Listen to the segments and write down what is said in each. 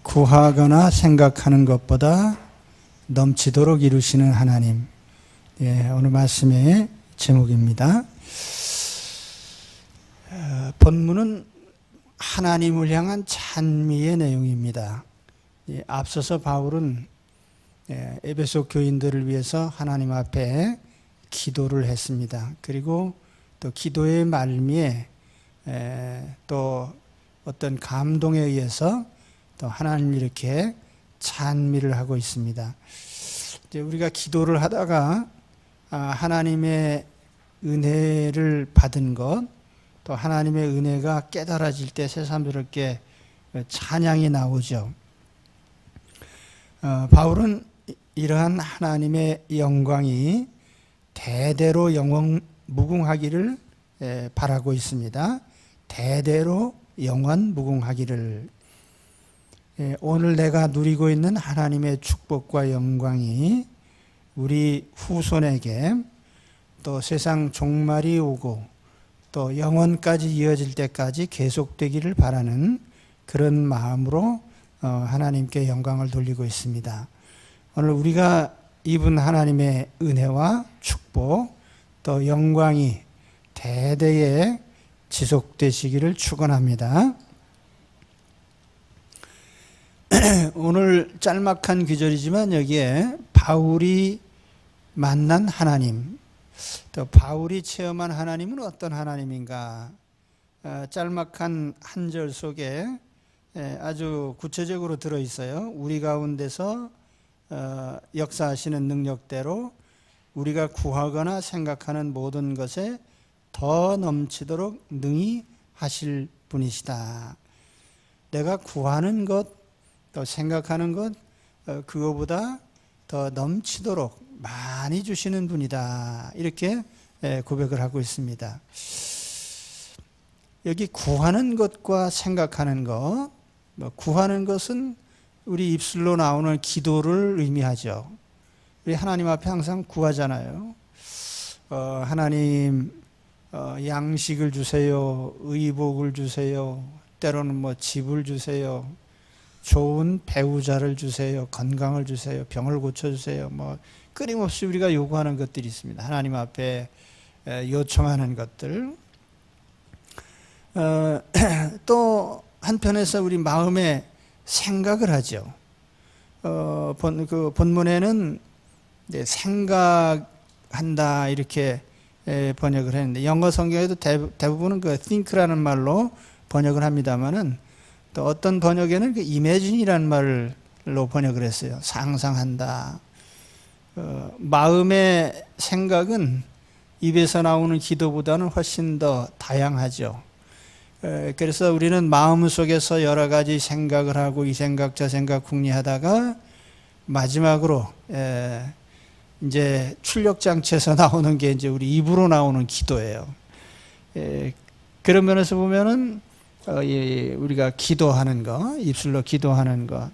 구하거나 생각하는 것보다 넘치도록 이루시는 하나님. 오늘 말씀의 제목입니다. 본문은 하나님을 향한 찬미의 내용입니다. 앞서서 바울은 에베소 교인들을 위해서 하나님 앞에 기도를 했습니다. 그리고 또 기도의 말미에 또 어떤 감동에 의해서 또 하나님 이렇게 찬미를 하고 있습니다. 이제 우리가 기도를 하다가 하나님의 은혜를 받은 것, 또 하나님의 은혜가 깨달아질 때 새삼스럽게 찬양이 나오죠. 바울은 이러한 하나님의 영광이 대대로 영원 무궁하기를 바라고 있습니다. 대대로 영원 무궁하기를. 오늘 내가 누리고 있는 하나님의 축복과 영광이 우리 후손에게 또 세상 종말이 오고 또 영원까지 이어질 때까지 계속되기를 바라는 그런 마음으로 하나님께 영광을 돌리고 있습니다. 오늘 우리가 입은 하나님의 은혜와 축복 또 영광이 대대에 지속되시기를 축원합니다. 오늘 짤막한 구절이지만 여기에 바울이 만난 하나님, 또 바울이 체험한 하나님은 어떤 하나님인가? 짤막한 한 절 속에 아주 구체적으로 들어있어요. 우리 가운데서 역사하시는 능력대로 우리가 구하거나 생각하는 모든 것에 더 넘치도록 능히 하실 분이시다. 내가 구하는 것, 또 생각하는 것, 그거보다 더 넘치도록 많이 주시는 분이다. 이렇게 고백을 하고 있습니다. 여기 구하는 것과 생각하는 것, 구하는 것은 우리 입술로 나오는 기도를 의미하죠. 우리 하나님 앞에 항상 구하잖아요. 하나님 양식을 주세요, 의복을 주세요, 때로는 뭐 집을 주세요, 좋은 배우자를 주세요, 건강을 주세요, 병을 고쳐주세요. 뭐 끊임없이 우리가 요구하는 것들이 있습니다. 하나님 앞에 요청하는 것들. 또 한편에서 우리 마음에 생각을 하죠. 본문에는 생각한다 이렇게 번역을 했는데 영어 성경에도 대부분은 그 think라는 말로 번역을 합니다만은 또 어떤 번역에는 그 imagine이라는 말로 번역을 했어요. 상상한다. 마음의 생각은 입에서 나오는 기도보다는 훨씬 더 다양하죠. 그래서 우리는 마음속에서 여러 가지 생각을 하고 이 생각 저 생각 궁리하다가 마지막으로 이제 출력장치에서 나오는 게 이제 우리 입으로 나오는 기도예요. 그런 면에서 보면은 우리가 기도하는 거, 입술로 기도하는 것,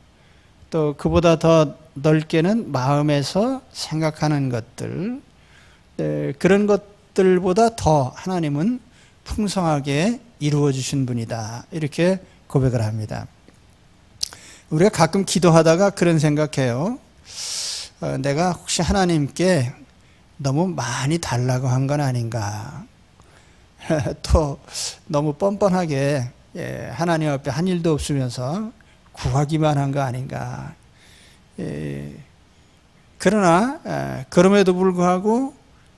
또 그보다 더 넓게는 마음에서 생각하는 것들, 그런 것들보다 더 하나님은 풍성하게 이루어 주신 분이다. 이렇게 고백을 합니다. 우리가 가끔 기도하다가 그런 생각해요. 내가 혹시 하나님께 너무 많이 달라고 한 건 아닌가? 또 너무 뻔뻔하게 하나님 앞에 한 일도 없으면서 구하기만 한 거 아닌가? 그러나 그럼에도 불구하고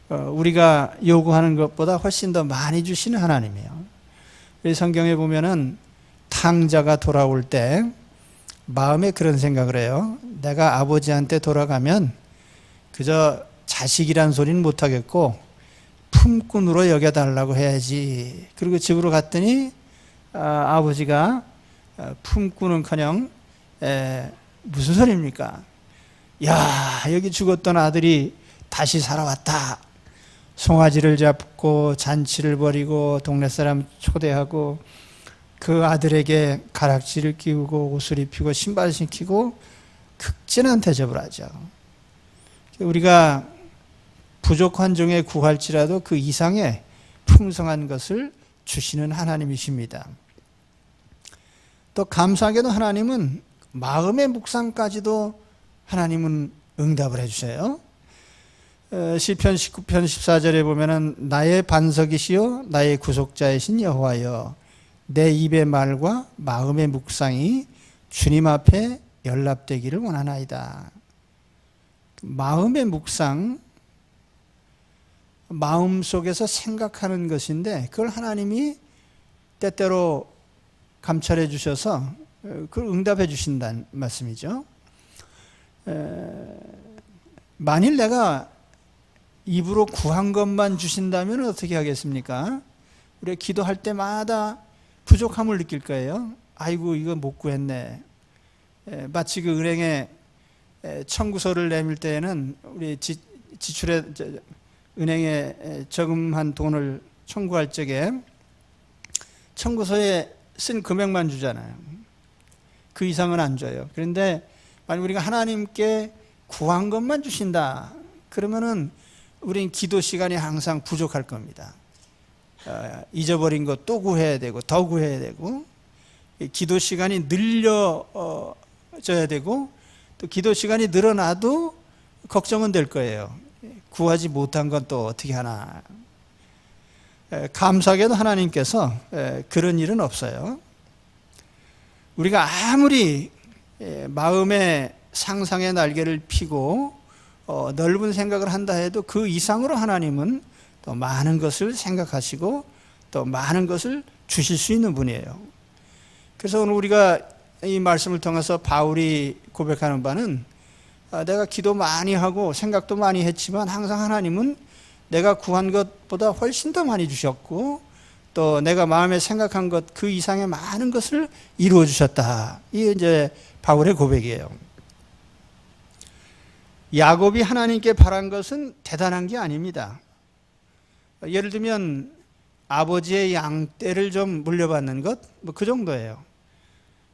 우리가 요구하는 것보다 훨씬 더 많이 주시는 하나님이에요. 우리 성경에 보면은 탕자가 돌아올 때 마음에 그런 생각을 해요. 내가 아버지한테 돌아가면 그저 자식이란 소리는 못하겠고 품꾼으로 여겨달라고 해야지. 그리고 집으로 갔더니 아버지가 품꾼은커녕 무슨 소리입니까? 야, 여기 죽었던 아들이 다시 살아왔다. 송아지를 잡고 잔치를 벌이고 동네 사람 초대하고 그 아들에게 가락지를 끼우고 옷을 입히고 신발 신기고 극진한 대접을 하죠. 우리가 부족한 중에 구할지라도 그 이상의 풍성한 것을 주시는 하나님이십니다. 또 감사하게도 하나님은 마음의 묵상까지도 하나님은 응답을 해주세요. 시편 19편 14절에 보면은 나의 반석이시요 나의 구속자이신 여호와여 내 입의 말과 마음의 묵상이 주님 앞에 연락되기를 원하나이다. 마음의 묵상, 마음속에서 생각하는 것인데 그걸 하나님이 때때로 감찰해 주셔서 그걸 응답해 주신다는 말씀이죠. 만일 내가 입으로 구한 것만 주신다면 어떻게 하겠습니까? 우리가 기도할 때마다 부족함을 느낄 거예요. 아이고 이거 못 구했네. 마치 그 은행에 청구서를 내밀 때에는 우리 지출에 은행에 저금한 돈을 청구할 적에 청구서에 쓴 금액만 주잖아요. 그 이상은 안 줘요. 그런데 만약 우리가 하나님께 구한 것만 주신다 그러면은 우린 기도 시간이 항상 부족할 겁니다. 잊어버린 것 또 구해야 되고 더 구해야 되고 기도 시간이 늘려져야 되고 또 기도 시간이 늘어나도 걱정은 될 거예요. 구하지 못한 건 또 어떻게 하나. 감사하게도 하나님께서 그런 일은 없어요. 우리가 아무리 마음의 상상의 날개를 펴고 넓은 생각을 한다 해도 그 이상으로 하나님은 또 많은 것을 생각하시고 또 많은 것을 주실 수 있는 분이에요. 그래서 오늘 우리가 이 말씀을 통해서 바울이 고백하는 바는 내가 기도 많이 하고 생각도 많이 했지만 항상 하나님은 내가 구한 것보다 훨씬 더 많이 주셨고 또 내가 마음에 생각한 것 그 이상의 많은 것을 이루어 주셨다. 이게 이제 바울의 고백이에요. 야곱이 하나님께 바란 것은 대단한 게 아닙니다. 예를 들면 아버지의 양떼를 좀 물려받는 것, 뭐 그 정도예요.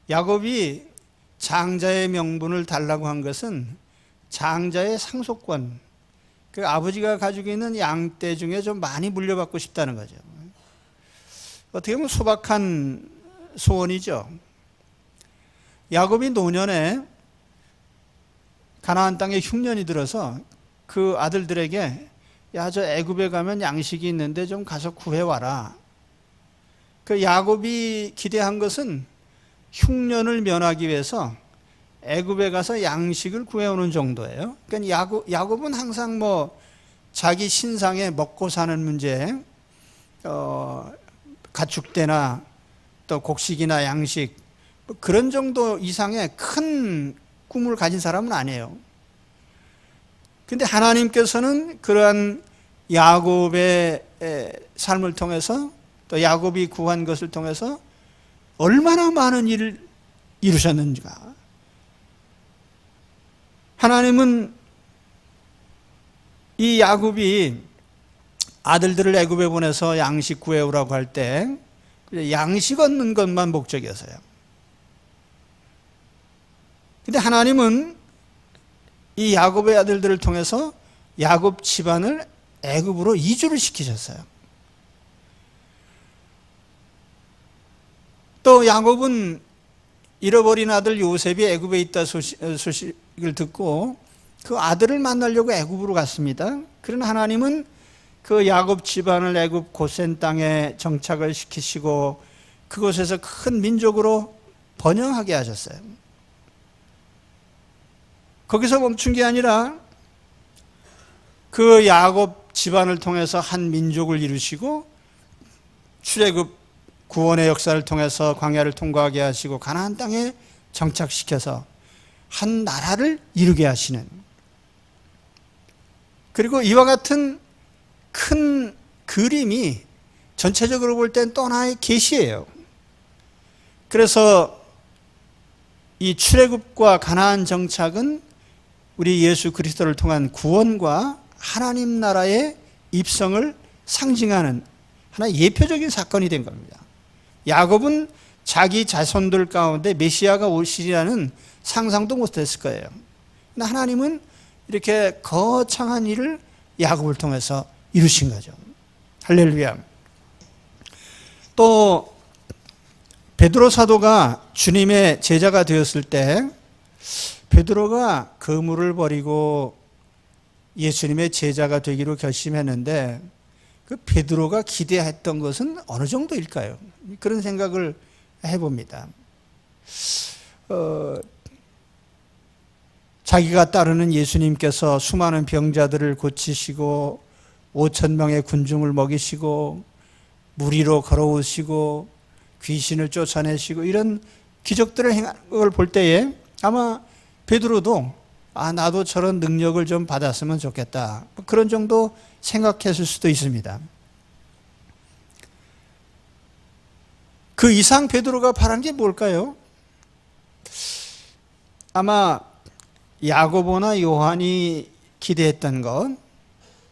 야곱이 장자의 명분을 달라고 한 것은 장자의 상속권, 그 아버지가 가지고 있는 양떼 중에 좀 많이 물려받고 싶다는 거죠. 어떻게 보면 소박한 소원이죠. 야곱이 노년에 가나안 땅에 흉년이 들어서 그 아들들에게 야, 저 애굽에 가면 양식이 있는데 좀 가서 구해와라. 그 야곱이 기대한 것은 흉년을 면하기 위해서 애굽에 가서 양식을 구해오는 정도예요. 그러니까 야곱은 항상 뭐 자기 신상에 먹고 사는 문제, 가축대나 또 곡식이나 양식 뭐 그런 정도 이상의 큰 꿈을 가진 사람은 아니에요. 근데 하나님께서는 그러한 야곱의 삶을 통해서 또 야곱이 구한 것을 통해서 얼마나 많은 일을 이루셨는가. 하나님은 이 야곱이 아들들을 애굽에 보내서 양식 구해오라고 할 때 양식 얻는 것만 목적이었어요. 근데 하나님은 이 야곱의 아들들을 통해서 야곱 집안을 애굽으로 이주를 시키셨어요. 또 야곱은 잃어버린 아들 요셉이 애굽에 있다 소식을 듣고 그 아들을 만나려고 애굽으로 갔습니다. 그러나 하나님은 그 야곱 집안을 애굽 고센 땅에 정착을 시키시고 그곳에서 큰 민족으로 번영하게 하셨어요. 거기서 멈춘 게 아니라 그 야곱 집안을 통해서 한 민족을 이루시고 출애굽 구원의 역사를 통해서 광야를 통과하게 하시고 가나안 땅에 정착시켜서 한 나라를 이루게 하시는, 그리고 이와 같은 큰 그림이 전체적으로 볼 땐 또 하나의 계시예요. 그래서 이 출애굽과 가나안 정착은 우리 예수 그리스도를 통한 구원과 하나님 나라의 입성을 상징하는 하나의 예표적인 사건이 된 겁니다. 야곱은 자기 자손들 가운데 메시아가 오시리라는 상상도 못했을 거예요. 그러나 하나님은 이렇게 거창한 일을 야곱을 통해서 이루신 거죠. 할렐루야. 또 베드로 사도가 주님의 제자가 되었을 때 베드로가 그물을 버리고 예수님의 제자가 되기로 결심했는데 그 베드로가 기대했던 것은 어느 정도일까요? 그런 생각을 해봅니다. 자기가 따르는 예수님께서 수많은 병자들을 고치시고 5천 명의 군중을 먹이시고 무리로 걸어오시고 귀신을 쫓아내시고 이런 기적들을 행하는 걸 볼 때에 아마 베드로도 나도 저런 능력을 좀 받았으면 좋겠다. 그런 정도 생각했을 수도 있습니다. 그 이상 베드로가 바란 게 뭘까요? 아마 야고보나 요한이 기대했던 것,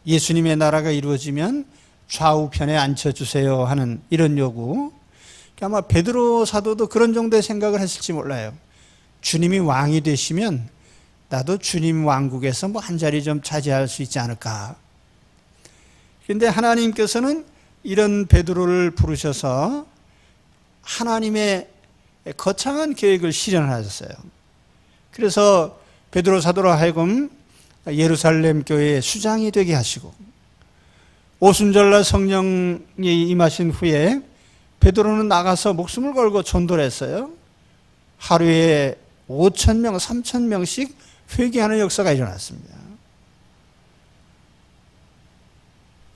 예수님의 나라가 이루어지면 좌우편에 앉혀주세요 하는 이런 요구. 아마 베드로 사도도 그런 정도의 생각을 했을지 몰라요. 주님이 왕이 되시면 나도 주님 왕국에서 한 자리 좀 차지할 수 있지 않을까. 그런데 하나님께서는 이런 베드로를 부르셔서 하나님의 거창한 계획을 실현하셨어요. 그래서 베드로 사도로 하여금 예루살렘 교회의 수장이 되게 하시고 오순절날 성령이 임하신 후에 베드로는 나가서 목숨을 걸고 전도를 했어요. 하루에 5천 명, 3천 명씩 회개하는 역사가 일어났습니다.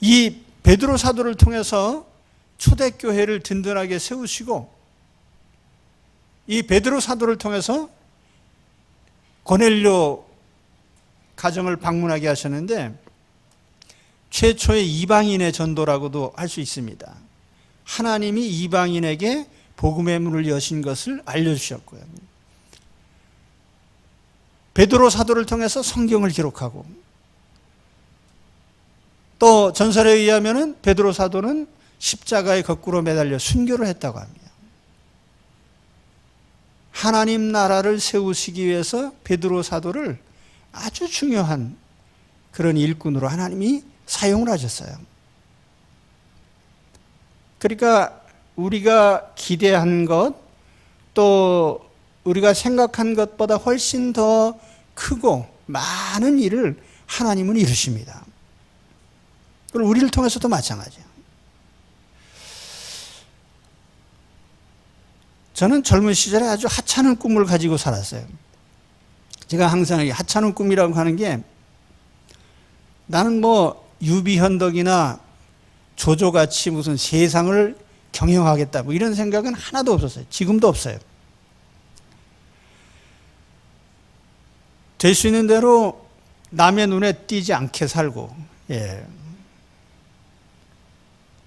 이 베드로 사도를 통해서 초대교회를 든든하게 세우시고 이 베드로 사도를 통해서 고넬료 가정을 방문하게 하셨는데 최초의 이방인의 전도라고도 할 수 있습니다. 하나님이 이방인에게 복음의 문을 여신 것을 알려주셨고요. 베드로 사도를 통해서 성경을 기록하고 또 전설에 의하면 베드로 사도는 십자가에 거꾸로 매달려 순교를 했다고 합니다. 하나님 나라를 세우시기 위해서 베드로 사도를 아주 중요한 그런 일꾼으로 하나님이 사용을 하셨어요. 그러니까 우리가 기대한 것, 또 우리가 생각한 것보다 훨씬 더 크고 많은 일을 하나님은 이루십니다. 그리고 우리를 통해서도 마찬가지예요. 저는 젊은 시절에 아주 하찮은 꿈을 가지고 살았어요. 제가 항상 하찮은 꿈이라고 하는 게 나는 유비현덕이나 조조같이 무슨 세상을 경영하겠다 이런 생각은 하나도 없었어요. 지금도 없어요. 될 수 있는 대로 남의 눈에 띄지 않게 살고,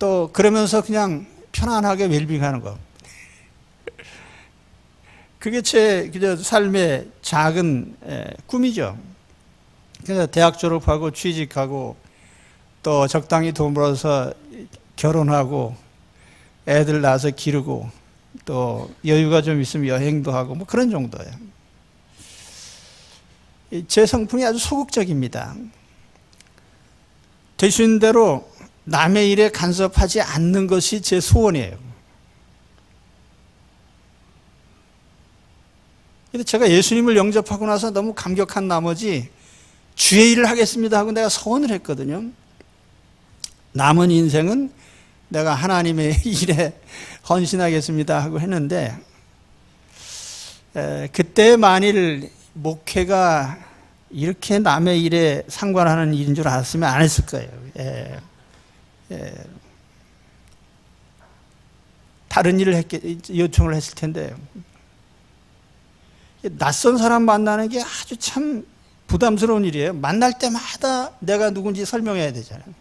또 그러면서 그냥 편안하게 웰빙하는 거. 그게 제 삶의 작은 꿈이죠. 그래서 대학 졸업하고 취직하고 또 적당히 돈 벌어서 결혼하고 애들 낳아서 기르고 또 여유가 좀 있으면 여행도 하고 그런 정도예요. 제 성품이 아주 소극적입니다. 될 수 있는 대로 남의 일에 간섭하지 않는 것이 제 소원이에요. 근데 제가 예수님을 영접하고 나서 너무 감격한 나머지 주의 일을 하겠습니다 하고 내가 서원을 했거든요. 남은 인생은 내가 하나님의 일에 헌신하겠습니다 하고 했는데 그때 만일 목회가 이렇게 남의 일에 상관하는 일인 줄 알았으면 안 했을 거예요. 다른 일을 요청을 했을 텐데요. 낯선 사람 만나는 게 아주 참 부담스러운 일이에요. 만날 때마다 내가 누군지 설명해야 되잖아요.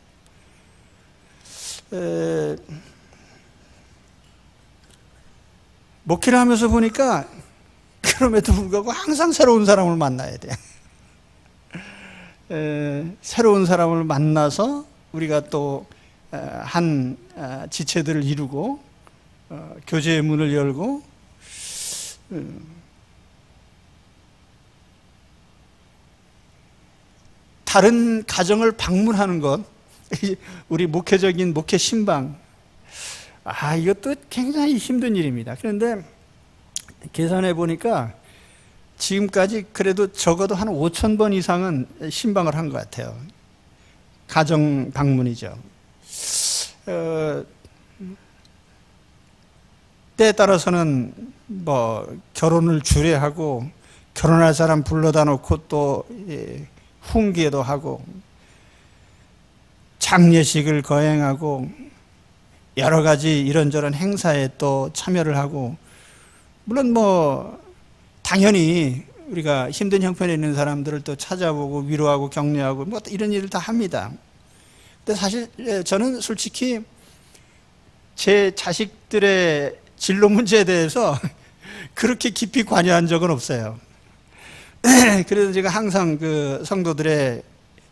목회를 하면서 보니까 그럼에도 불구하고 항상 새로운 사람을 만나야 돼요. 새로운 사람을 만나서 우리가 또 한 지체들을 이루고 교제의 문을 열고 다른 가정을 방문하는 것, 우리 목회 신방, 이것도 굉장히 힘든 일입니다. 그런데 계산해 보니까 지금까지 그래도 적어도 한 5,000번 이상은 신방을 한 것 같아요. 가정 방문이죠. 때에 따라서는 뭐 결혼을 주례하고 결혼할 사람 불러다 놓고 또 훈계도 하고 장례식을 거행하고 여러 가지 이런저런 행사에 또 참여를 하고, 물론 뭐 당연히 우리가 힘든 형편에 있는 사람들을 또 찾아보고 위로하고 격려하고 뭐 이런 일을 다 합니다. 근데 사실 저는 솔직히 제 자식들의 진로 문제에 대해서 그렇게 깊이 관여한 적은 없어요. 그래서 제가 항상 그 성도들의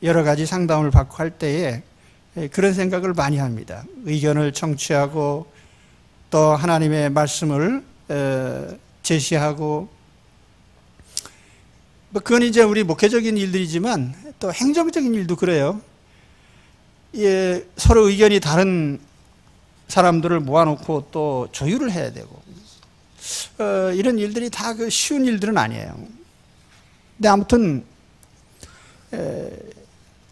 여러 가지 상담을 받고 할 때에 그런 생각을 많이 합니다. 의견을 청취하고 또 하나님의 말씀을 제시하고, 뭐 그건 이제 우리 목회적인 일들이지만 또 행정적인 일도 그래요. 서로 의견이 다른 사람들을 모아놓고 또 조율을 해야 되고, 이런 일들이 다 그 쉬운 일들은 아니에요. 근데 아무튼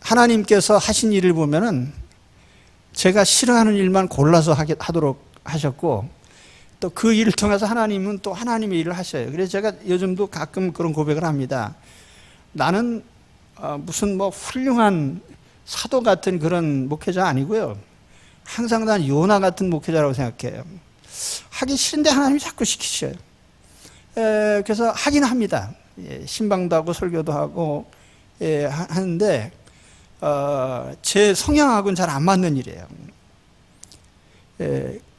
하나님께서 하신 일을 보면은 제가 싫어하는 일만 골라서 하도록 하셨고, 또 그 일을 통해서 하나님은 또 하나님의 일을 하셔요. 그래서 제가 요즘도 가끔 그런 고백을 합니다. 나는 무슨 뭐 훌륭한 사도 같은 그런 목회자 아니고요, 항상 난 요나 같은 목회자라고 생각해요. 하기 싫은데 하나님이 자꾸 시키셔요. 그래서 하긴 합니다. 신방도 하고 설교도 하고 하는데 제 성향하고는 잘 안 맞는 일이에요.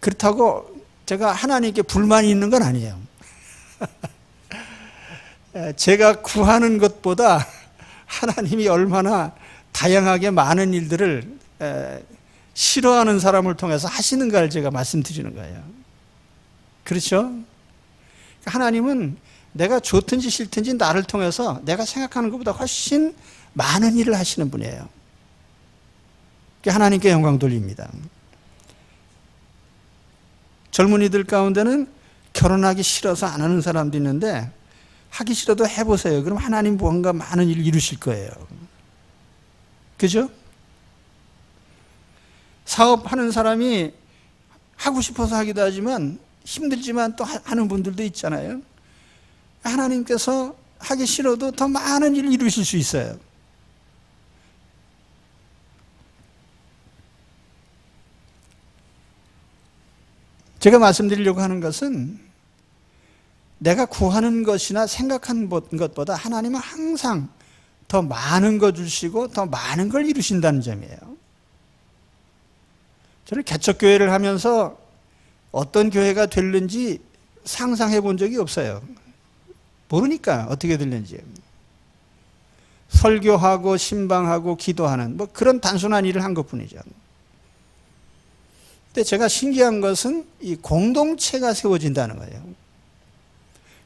그렇다고 제가 하나님께 불만이 있는 건 아니에요. 제가 구하는 것보다 하나님이 얼마나 다양하게 많은 일들을 싫어하는 사람을 통해서 하시는가를 제가 말씀드리는 거예요. 그렇죠? 하나님은 내가 좋든지 싫든지 나를 통해서 내가 생각하는 것보다 훨씬 많은 일을 하시는 분이에요. 하나님께 영광 돌립니다. 젊은이들 가운데는 결혼하기 싫어서 안 하는 사람도 있는데, 하기 싫어도 해보세요. 그럼 하나님 뭔가 많은 일을 이루실 거예요. 그죠? 사업하는 사람이 하고 싶어서 하기도 하지만 힘들지만 또 하는 분들도 있잖아요. 하나님께서 하기 싫어도 더 많은 일을 이루실 수 있어요. 제가 말씀드리려고 하는 것은 내가 구하는 것이나 생각한 것보다 하나님은 항상 더 많은 거 주시고 더 많은 걸 이루신다는 점이에요. 저는 개척교회를 하면서 어떤 교회가 될는지 상상해 본 적이 없어요. 모르니까 어떻게 될는지. 설교하고 신방하고 기도하는 뭐 그런 단순한 일을 한 것뿐이죠. 근데 제가 신기한 것은 이 공동체가 세워진다는 거예요.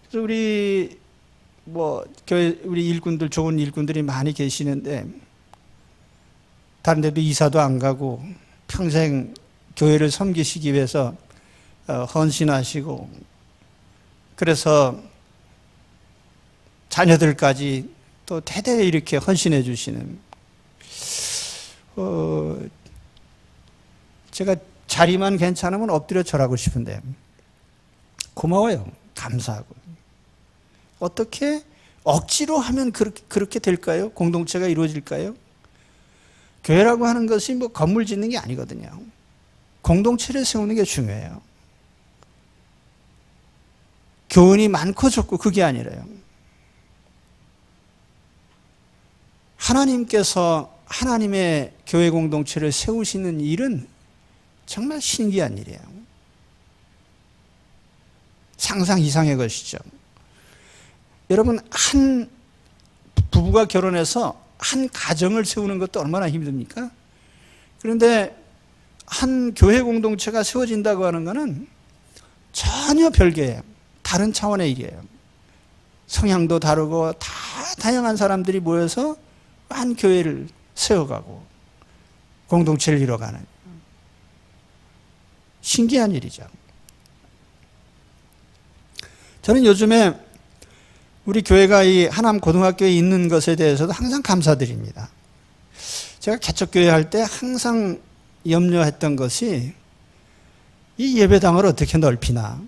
그래서 우리 뭐 교회 우리 일꾼들, 좋은 일꾼들이 많이 계시는데 다른 데도 이사도 안 가고 평생 교회를 섬기시기 위해서 헌신하시고, 그래서 자녀들까지 또 대대 이렇게 헌신해 주시는, 제가 자리만 괜찮으면 엎드려 절하고 싶은데 고마워요. 감사하고. 어떻게 억지로 하면 그렇게 될까요? 공동체가 이루어질까요? 교회라고 하는 것이 뭐 건물 짓는 게 아니거든요. 공동체를 세우는 게 중요해요. 교훈이 많고 적고 그게 아니라요. 하나님께서 하나님의 교회 공동체를 세우시는 일은 정말 신기한 일이에요. 상상 이상의 것이죠. 여러분, 한 부부가 결혼해서 한 가정을 세우는 것도 얼마나 힘듭니까? 그런데 한 교회 공동체가 세워진다고 하는 것은 전혀 별개예요. 다른 차원의 일이에요. 성향도 다르고 다 다양한 사람들이 모여서 한 교회를 세워가고 공동체를 이뤄가는. 신기한 일이죠. 저는 요즘에 우리 교회가 이 하남 고등학교에 있는 것에 대해서도 항상 감사드립니다. 제가 개척교회 할 때 항상 염려했던 것이 이 예배당을 어떻게 넓히나.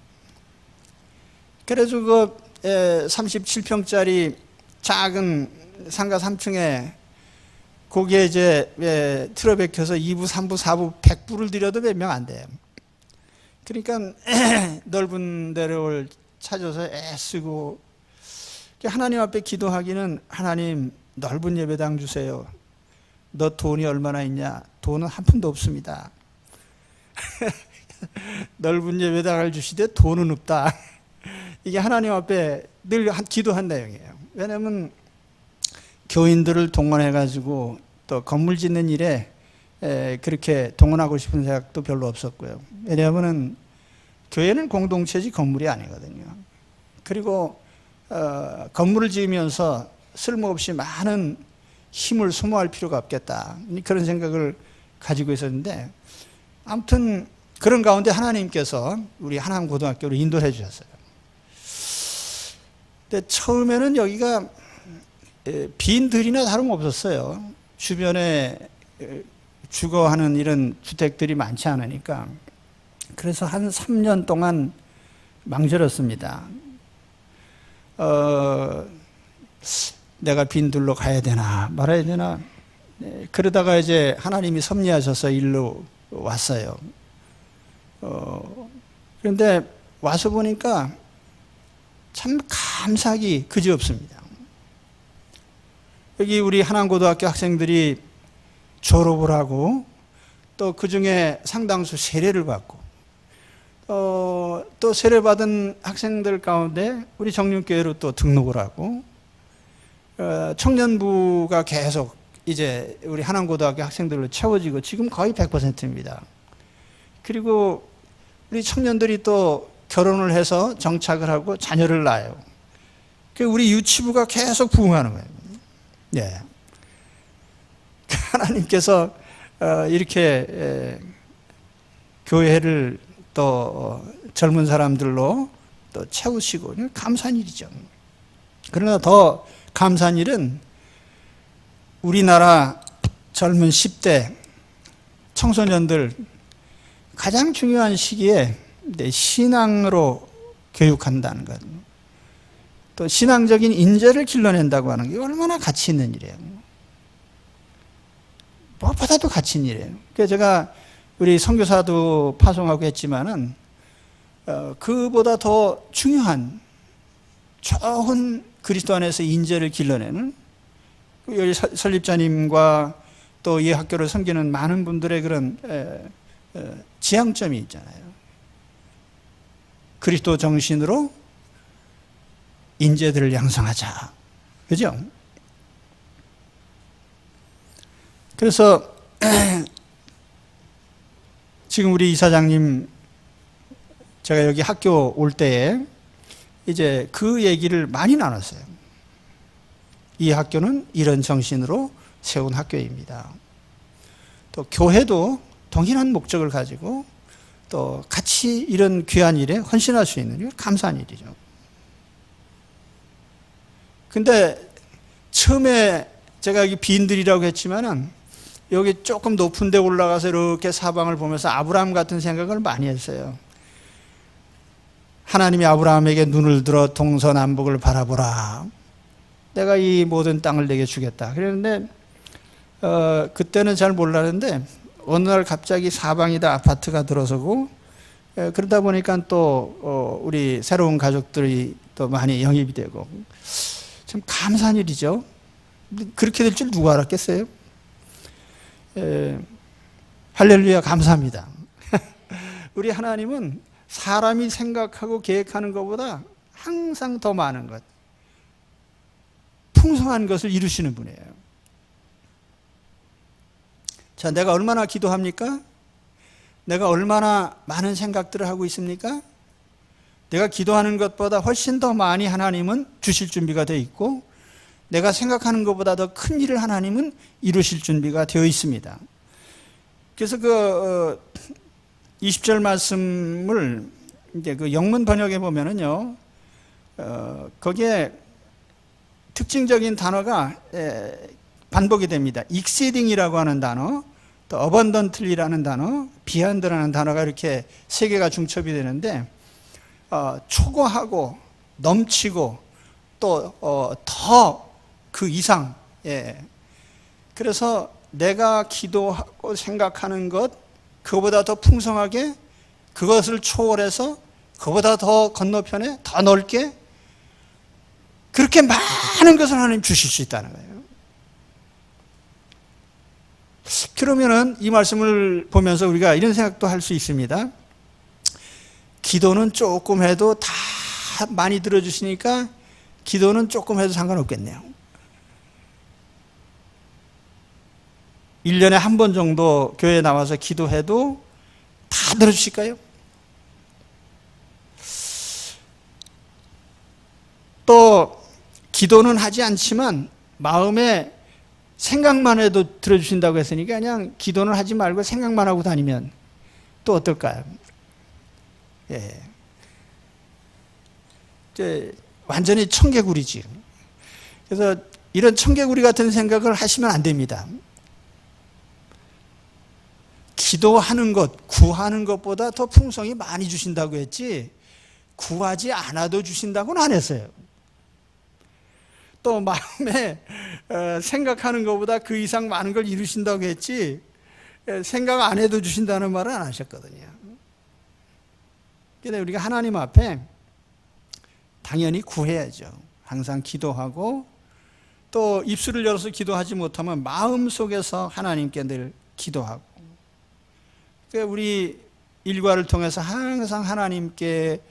그래서 그 37평짜리 작은 상가 3층에 거기에 이제 틀어박혀서 2부, 3부, 4부 100부를 들여도 몇 명 안 돼요. 그러니까 넓은 데를 찾아서 애쓰고 하나님 앞에 기도하기는 하나님 넓은 예배당 주세요. 너 돈이 얼마나 있냐? 돈은 한 푼도 없습니다. 넓은 예배당을 주시되 돈은 없다. 이게 하나님 앞에 늘 기도한 내용이에요. 왜냐하면 교인들을 동원해가지고 또 건물 짓는 일에 그렇게 동원하고 싶은 생각도 별로 없었고요. 왜냐하면 교회는 공동체지 건물이 아니거든요. 그리고 건물을 지으면서 쓸모없이 많은 힘을 소모할 필요가 없겠다. 그런 생각을 가지고 있었는데 아무튼 그런 가운데 하나님께서 우리 하남 고등학교를 인도해 주셨어요. 근데 처음에는 여기가 빈 들이나 다름없었어요. 주변에 주거하는 이런 주택들이 많지 않으니까. 그래서 한 3년 동안 망설였습니다. 내가 빈들로 가야 되나 말아야 되나. 그러다가 이제 하나님이 섭리하셔서 일로 왔어요. 그런데 와서 보니까 참 감사하기 그지없습니다. 여기 우리 하남고등학교 학생들이 졸업을 하고 또 그중에 상당수 세례를 받고 또 세례받은 학생들 가운데 우리 정륜교회로 또 등록을 하고 청년부가 계속 이제 우리 하남고등학교 학생들로 채워지고 지금 거의 100%입니다. 그리고 우리 청년들이 또 결혼을 해서 정착을 하고 자녀를 낳아요. 우리 유치부가 계속 부흥하는 거예요. 예. 하나님께서 이렇게 교회를 또 젊은 사람들로 또 채우시고 감사한 일이죠. 그러나 더 감사한 일은 우리나라 젊은 10대 청소년들 가장 중요한 시기에 신앙으로 교육한다는 것, 또 신앙적인 인재를 길러낸다고 하는 게 얼마나 가치 있는 일이에요. 무엇보다도 가치 있는 일이에요. 그래서 제가 우리 선교사도 파송하고 했지만은 그보다 더 중요한 좋은 그리스도 안에서 인재를 길러내는 여기 설립자님과 또 이 학교를 섬기는 많은 분들의 그런 지향점이 있잖아요. 그리스도 정신으로 인재들을 양성하자. 그죠? 그래서 지금 우리 이사장님 제가 여기 학교 올 때에 이제 그 얘기를 많이 나눴어요. 이 학교는 이런 정신으로 세운 학교입니다. 또 교회도 동일한 목적을 가지고 또 같이 이런 귀한 일에 헌신할 수 있는 감사한 일이죠. 근데 처음에 제가 여기 빈들이라고 했지만은 여기 조금 높은 데 올라가서 이렇게 사방을 보면서 아브라함 같은 생각을 많이 했어요. 하나님이 아브라함에게 눈을 들어 동서남북을 바라보라. 내가 이 모든 땅을 내게 주겠다. 그랬는데 그때는 잘 몰랐는데 어느 날 갑자기 사방이 다 아파트가 들어서고 그러다 보니까 또 우리 새로운 가족들이 또 많이 영입이 되고 참 감사한 일이죠. 그렇게 될 줄 누가 알았겠어요? 할렐루야, 감사합니다. 우리 하나님은 사람이 생각하고 계획하는 것보다 항상 더 많은 것, 풍성한 것을 이루시는 분이에요. 자, 내가 얼마나 기도합니까? 내가 얼마나 많은 생각들을 하고 있습니까? 내가 기도하는 것보다 훨씬 더 많이 하나님은 주실 준비가 되어 있고 내가 생각하는 것보다 더 큰 일을 하나님은 이루실 준비가 되어 있습니다. 그래서 20절 말씀을 이제 그 영문 번역에 보면은요, 거기에 특징적인 단어가 반복이 됩니다. exceeding이라고 하는 단어, 또 abundantly라는 단어, beyond라는 단어가 이렇게 세 개가 중첩이 되는데, 초과하고 넘치고 또 더 그 이상, 그래서 내가 기도하고 생각하는 것, 그거보다 더 풍성하게, 그것을 초월해서 그거보다 더 건너편에 더 넓게, 그렇게 많은 것을 하나님 주실 수 있다는 거예요. 그러면은 이 말씀을 보면서 우리가 이런 생각도 할 수 있습니다. 기도는 조금 해도 다 많이 들어주시니까 기도는 조금 해도 상관없겠네요. 1년에 한 번 정도 교회에 나와서 기도해도 다 들어주실까요? 또 기도는 하지 않지만 마음에 생각만 해도 들어주신다고 했으니까 그냥 기도는 하지 말고 생각만 하고 다니면 또 어떨까요? 이제 완전히 청개구리지. 그래서 이런 청개구리 같은 생각을 하시면 안 됩니다. 기도하는 것, 구하는 것보다 더 풍성히 많이 주신다고 했지, 구하지 않아도 주신다고는 안 했어요. 또 마음에 생각하는 것보다 그 이상 많은 걸 이루신다고 했지, 생각 안 해도 주신다는 말은 안 하셨거든요. 그런데 우리가 하나님 앞에 당연히 구해야죠. 항상 기도하고, 또 입술을 열어서 기도하지 못하면 마음속에서 하나님께 늘 기도하고, 우리 일과를 통해서 항상 하나님께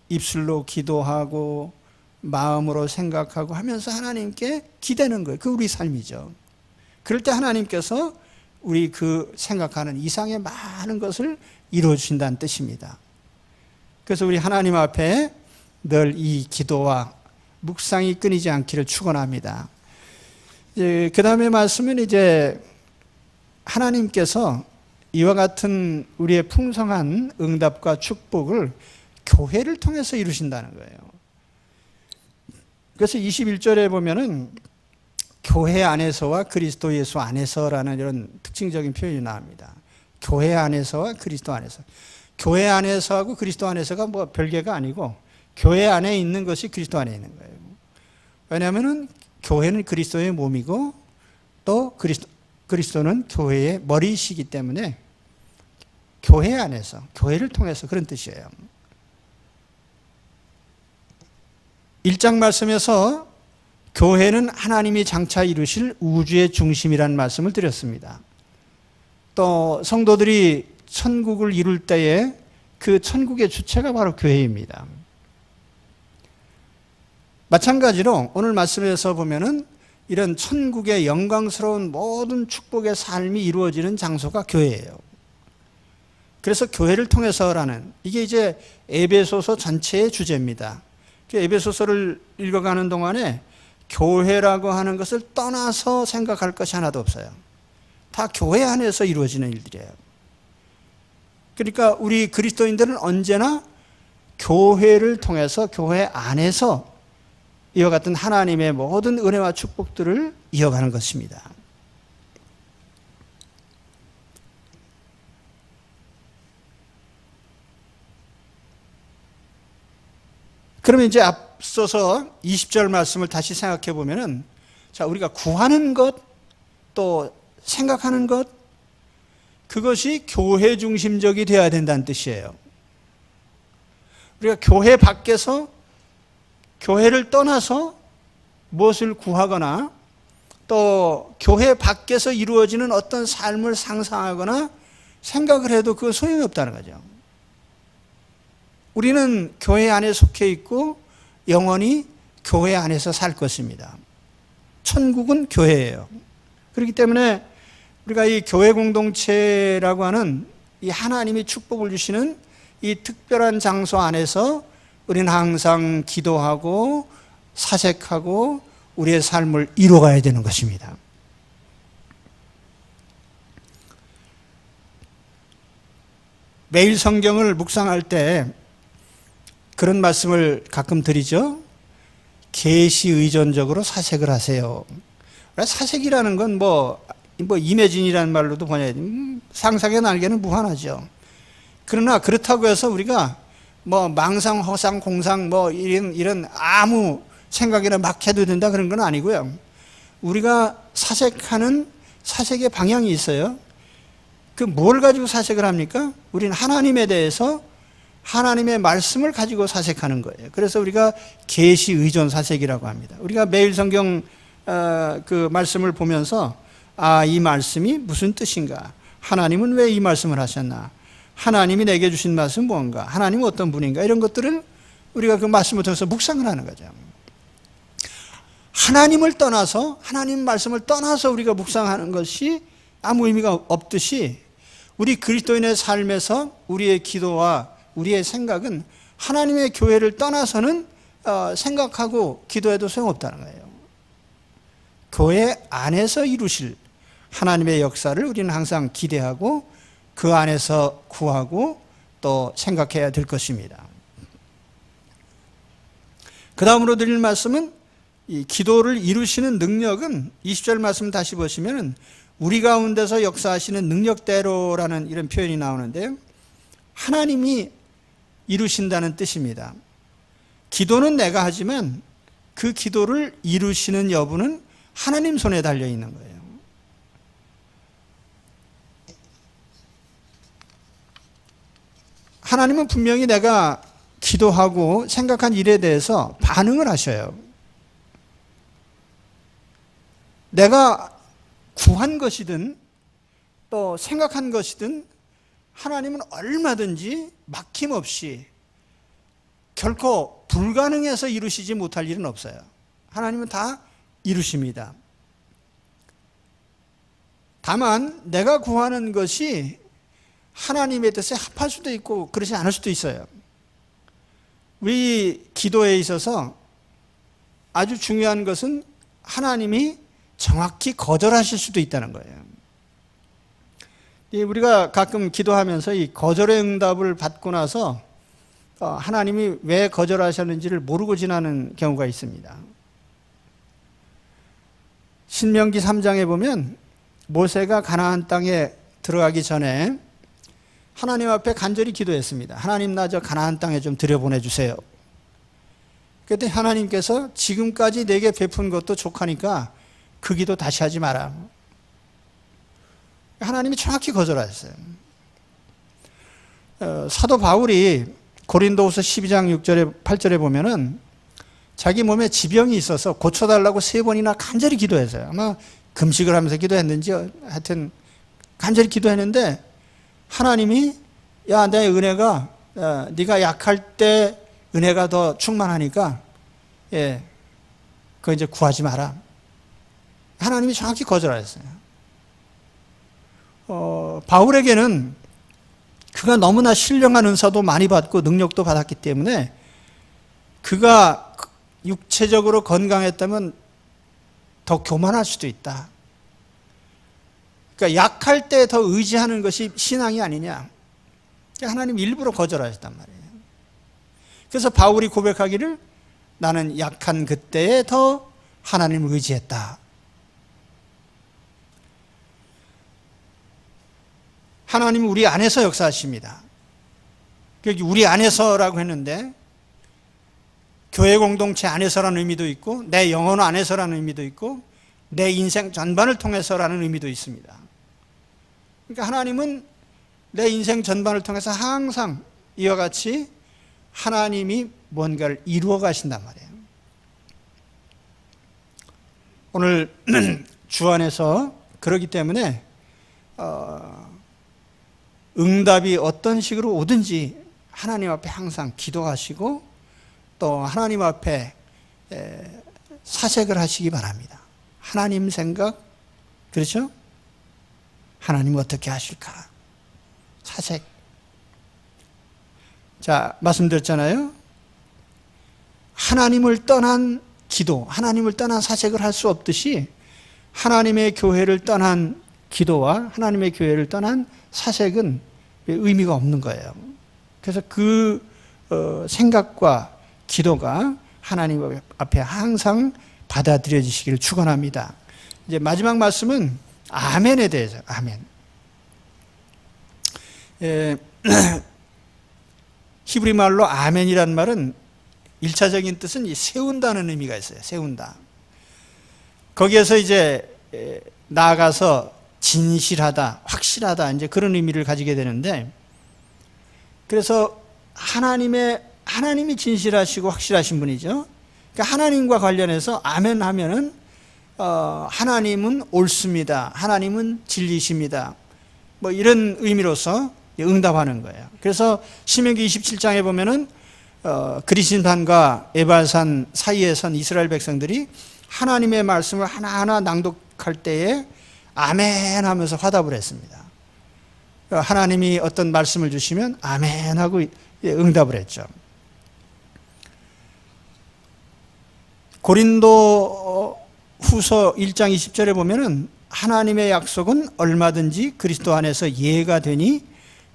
입술로 기도하고 마음으로 생각하고 하면서 하나님께 기대는 거예요. 그 우리 삶이죠. 그럴 때 하나님께서 우리 그 생각하는 이상의 많은 것을 이루어 주신다는 뜻입니다. 그래서 우리 하나님 앞에 늘 이 기도와 묵상이 끊이지 않기를 축원합니다. 그 다음에 말씀은 이제 하나님께서 이와 같은 우리의 풍성한 응답과 축복을 교회를 통해서 이루신다는 거예요. 그래서 21절에 보면은 교회 안에서와 그리스도 예수 안에서라는 이런 특징적인 표현이 나옵니다. 교회 안에서와 그리스도 안에서. 교회 안에서하고 그리스도 안에서가 뭐 별개가 아니고 교회 안에 있는 것이 그리스도 안에 있는 거예요. 왜냐하면은 교회는 그리스도의 몸이고 또 그리스도는 교회의 머리이시기 때문에 교회 안에서, 교회를 통해서 그런 뜻이에요. 1장 말씀에서 교회는 하나님이 장차 이루실 우주의 중심이라는 말씀을 드렸습니다. 또 성도들이 천국을 이룰 때에 그 천국의 주체가 바로 교회입니다. 마찬가지로 오늘 말씀에서 보면은 이런 천국의 영광스러운 모든 축복의 삶이 이루어지는 장소가 교회예요. 그래서 교회를 통해서라는, 이게 이제 에베소서 전체의 주제입니다. 에베소서를 읽어가는 동안에 교회라고 하는 것을 떠나서 생각할 것이 하나도 없어요. 다 교회 안에서 이루어지는 일들이에요. 그러니까 우리 그리스도인들은 언제나 교회를 통해서, 교회 안에서 이와 같은 하나님의 모든 은혜와 축복들을 이어가는 것입니다. 그러면 이제 앞서서 20절 말씀을 다시 생각해 보면은, 자, 우리가 구하는 것, 또 생각하는 것, 그것이 교회 중심적이 되어야 된다는 뜻이에요. 우리가 교회 밖에서, 교회를 떠나서 무엇을 구하거나 또 교회 밖에서 이루어지는 어떤 삶을 상상하거나 생각을 해도 그건 소용이 없다는 거죠. 우리는 교회 안에 속해 있고 영원히 교회 안에서 살 것입니다. 천국은 교회예요. 그렇기 때문에 우리가 이 교회 공동체라고 하는 이 하나님이 축복을 주시는 이 특별한 장소 안에서 우리는 항상 기도하고 사색하고 우리의 삶을 이루어가야 되는 것입니다. 매일 성경을 묵상할 때 그런 말씀을 가끔 드리죠. 계시 의존적으로 사색을 하세요. 사색이라는 건 뭐 이매진이라는 말로도 번역해야 상상의 날개는 무한하죠. 그러나 그렇다고 해서 우리가 뭐 망상, 허상, 공상 뭐 이런 아무 생각이나 막 해도 된다 그런 건 아니고요. 우리가 사색하는 사색의 방향이 있어요. 그 뭘 가지고 사색을 합니까? 우리는 하나님에 대해서 하나님의 말씀을 가지고 사색하는 거예요. 그래서 우리가 계시 의존 사색이라고 합니다. 우리가 매일 성경 그 말씀을 보면서 이 말씀이 무슨 뜻인가? 하나님은 왜 이 말씀을 하셨나? 하나님이 내게 주신 말씀은 뭔가? 하나님은 어떤 분인가? 이런 것들을 우리가 그 말씀을 통해서 묵상을 하는 거죠. 하나님을 떠나서, 하나님 말씀을 떠나서 우리가 묵상하는 것이 아무 의미가 없듯이 우리 그리스도인의 삶에서 우리의 기도와 우리의 생각은 하나님의 교회를 떠나서는 생각하고 기도해도 소용없다는 거예요. 교회 안에서 이루실 하나님의 역사를 우리는 항상 기대하고 그 안에서 구하고 또 생각해야 될 것입니다. 그 다음으로 드릴 말씀은 이 기도를 이루시는 능력은 20절 말씀 다시 보시면 우리 가운데서 역사하시는 능력대로라는 이런 표현이 나오는데요. 하나님이 이루신다는 뜻입니다. 기도는 내가 하지만 그 기도를 이루시는 여부는 하나님 손에 달려 있는 거예요. 하나님은 분명히 내가 기도하고 생각한 일에 대해서 반응을 하셔요. 내가 구한 것이든 또 생각한 것이든 하나님은 얼마든지 막힘없이 결코 불가능해서 이루시지 못할 일은 없어요. 하나님은 다 이루십니다. 다만 내가 구하는 것이 하나님의 뜻에 합할 수도 있고 그렇지 않을 수도 있어요. 우리 기도에 있어서 아주 중요한 것은 하나님이 정확히 거절하실 수도 있다는 거예요. 우리가 가끔 기도하면서 이 거절의 응답을 받고 나서 하나님이 왜 거절하셨는지를 모르고 지나는 경우가 있습니다. 신명기 3장에 보면 모세가 가나안 땅에 들어가기 전에 하나님 앞에 간절히 기도했습니다. 하나님, 나 저 가나안 땅에 좀 들여보내주세요. 그때 하나님께서 지금까지 내게 베푼 것도 족하니까 그 기도 다시 하지 마라. 하나님이 정확히 거절하셨어요. 사도 바울이 고린도후서 12장 6절에 8절에 보면은 자기 몸에 지병이 있어서 고쳐달라고 3번이나 간절히 기도했어요. 아마 금식을 하면서 기도했는지 하여튼 간절히 기도했는데 하나님이 야, 내 은혜가 네가 약할 때 은혜가 더 충만하니까 그거 이제 구하지 마라. 하나님이 정확히 거절하셨어요. 바울에게는 그가 너무나 신령한 은사도 많이 받고 능력도 받았기 때문에 그가 육체적으로 건강했다면 더 교만할 수도 있다. 그러니까 약할 때 더 의지하는 것이 신앙이 아니냐. 하나님 일부러 거절하셨단 말이에요. 그래서 바울이 고백하기를 나는 약한 그때에 더 하나님을 의지했다. 하나님은 우리 안에서 역사하십니다. 여기 우리 안에서라고 했는데 교회 공동체 안에서라는 의미도 있고 내 영혼 안에서라는 의미도 있고 내 인생 전반을 통해서라는 의미도 있습니다. 그러니까 하나님은 내 인생 전반을 통해서 항상 이와 같이 하나님이 뭔가를 이루어 가신단 말이에요. 오늘 주 안에서 그러기 때문에 응답이 어떤 식으로 오든지 하나님 앞에 항상 기도하시고 또 하나님 앞에 사색을 하시기 바랍니다. 하나님 생각, 그렇죠? 하나님 어떻게 하실까? 사색. 자, 말씀드렸잖아요. 하나님을 떠난 기도, 하나님을 떠난 사색을 할 수 없듯이 하나님의 교회를 떠난 기도와 하나님의 교회를 떠난 사색은 의미가 없는 거예요. 그래서 그 생각과 기도가 하나님 앞에 항상 받아들여지시기를 축원합니다. 이제 마지막 말씀은 아멘에 대해서. 아멘. 히브리 말로 아멘이란 말은 1차적인 뜻은 세운다는 의미가 있어요. 세운다. 거기에서 이제 나아가서 진실하다, 확실하다, 이제 그런 의미를 가지게 되는데, 그래서 하나님이 진실하시고 확실하신 분이죠. 그러니까 하나님과 관련해서 아멘 하면은 하나님은 옳습니다. 하나님은 진리십니다. 뭐 이런 의미로서 응답하는 거예요. 그래서 신명기 27장에 보면은 그리신산과 에발산 사이에 선 이스라엘 백성들이 하나님의 말씀을 하나하나 낭독할 때에 아멘 하면서 화답을 했습니다. 하나님이 어떤 말씀을 주시면 아멘 하고 응답을 했죠. 고린도 후서 1장 20절에 보면은 하나님의 약속은 얼마든지 그리스도 안에서 예가 되니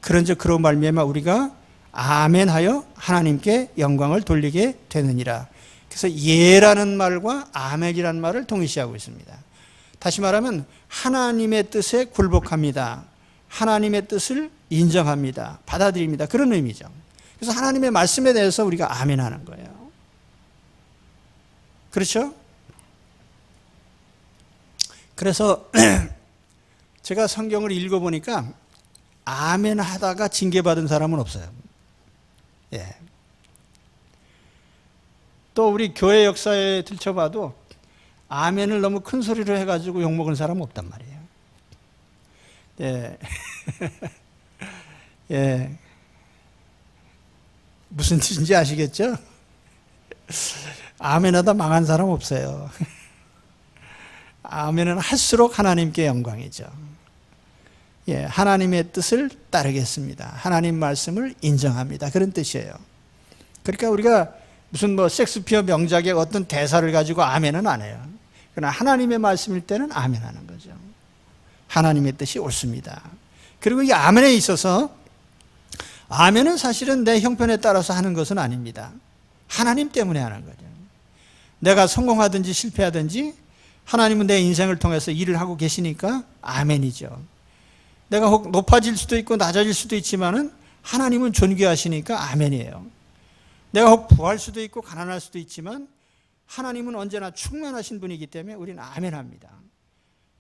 그런즉 그로 말미암아 우리가 아멘하여 하나님께 영광을 돌리게 되느니라. 그래서 예라는 말과 아멘이라는 말을 동일시하고 있습니다. 다시 말하면 하나님의 뜻에 굴복합니다. 하나님의 뜻을 인정합니다. 받아들입니다. 그런 의미죠. 그래서 하나님의 말씀에 대해서 우리가 아멘하는 거예요. 그렇죠? 그래서 제가 성경을 읽어보니까 아멘 하다가 징계받은 사람은 없어요. 예. 또 우리 교회 역사에 들춰봐도 아멘을 너무 큰 소리로 해가지고 욕먹은 사람은 없단 말이에요. 예. 예. 무슨 뜻인지 아시겠죠? 아멘 하다 망한 사람 없어요. 아멘은 할수록 하나님께 영광이죠. 예, 하나님의 뜻을 따르겠습니다. 하나님 말씀을 인정합니다. 그런 뜻이에요. 그러니까 우리가 무슨 섹스피어 명작의 어떤 대사를 가지고 아멘은 안 해요. 그러나 하나님의 말씀일 때는 아멘 하는 거죠. 하나님의 뜻이 옳습니다. 그리고 이 아멘에 있어서 아멘은 사실은 내 형편에 따라서 하는 것은 아닙니다. 하나님 때문에 하는 거죠. 내가 성공하든지 실패하든지 하나님은 내 인생을 통해서 일을 하고 계시니까 아멘이죠. 내가 혹 높아질 수도 있고 낮아질 수도 있지만은 하나님은 존귀하시니까 아멘이에요. 내가 혹 부할 수도 있고 가난할 수도 있지만 하나님은 언제나 충만하신 분이기 때문에 우리는 아멘합니다.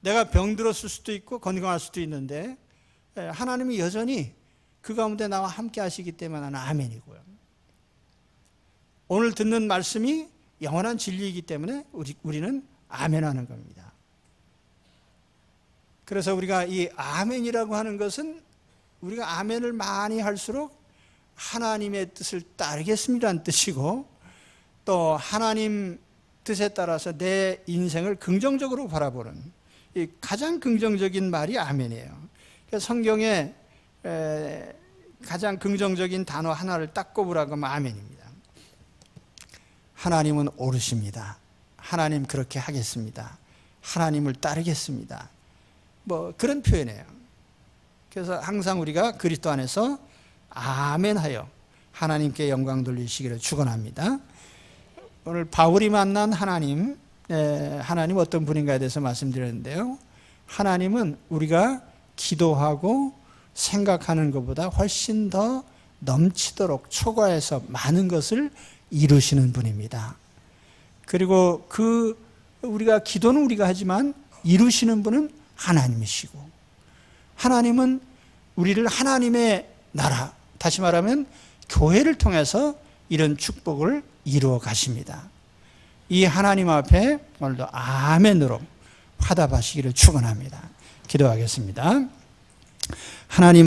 내가 병들었을 수도 있고 건강할 수도 있는데 하나님이 여전히 그 가운데 나와 함께 하시기 때문에 나는 아멘이고요. 오늘 듣는 말씀이 영원한 진리이기 때문에 우리는 아멘하는 겁니다. 그래서 우리가 이 아멘이라고 하는 것은 우리가 아멘을 많이 할수록 하나님의 뜻을 따르겠습니다는 뜻이고 또 하나님 뜻에 따라서 내 인생을 긍정적으로 바라보는 이 가장 긍정적인 말이 아멘이에요. 그래서 성경에 가장 긍정적인 단어 하나를 딱 꼽으라고 하면 아멘입니다. 하나님은 옳으십니다. 하나님 그렇게 하겠습니다. 하나님을 따르겠습니다. 그런 표현이에요. 그래서 항상 우리가 그리스도 안에서 아멘하여 하나님께 영광 돌리시기를 축원합니다. 오늘 바울이 만난 하나님 어떤 분인가에 대해서 말씀드렸는데요. 하나님은 우리가 기도하고 생각하는 것보다 훨씬 더 넘치도록 초과해서 많은 것을 이루시는 분입니다. 그리고 우리가 기도는 우리가 하지만 이루시는 분은 하나님이시고 하나님은 우리를 하나님의 나라, 다시 말하면 교회를 통해서 이런 축복을 이루어 가십니다. 이 하나님 앞에 오늘도 아멘으로 화답하시기를 축원합니다. 기도하겠습니다. 하나님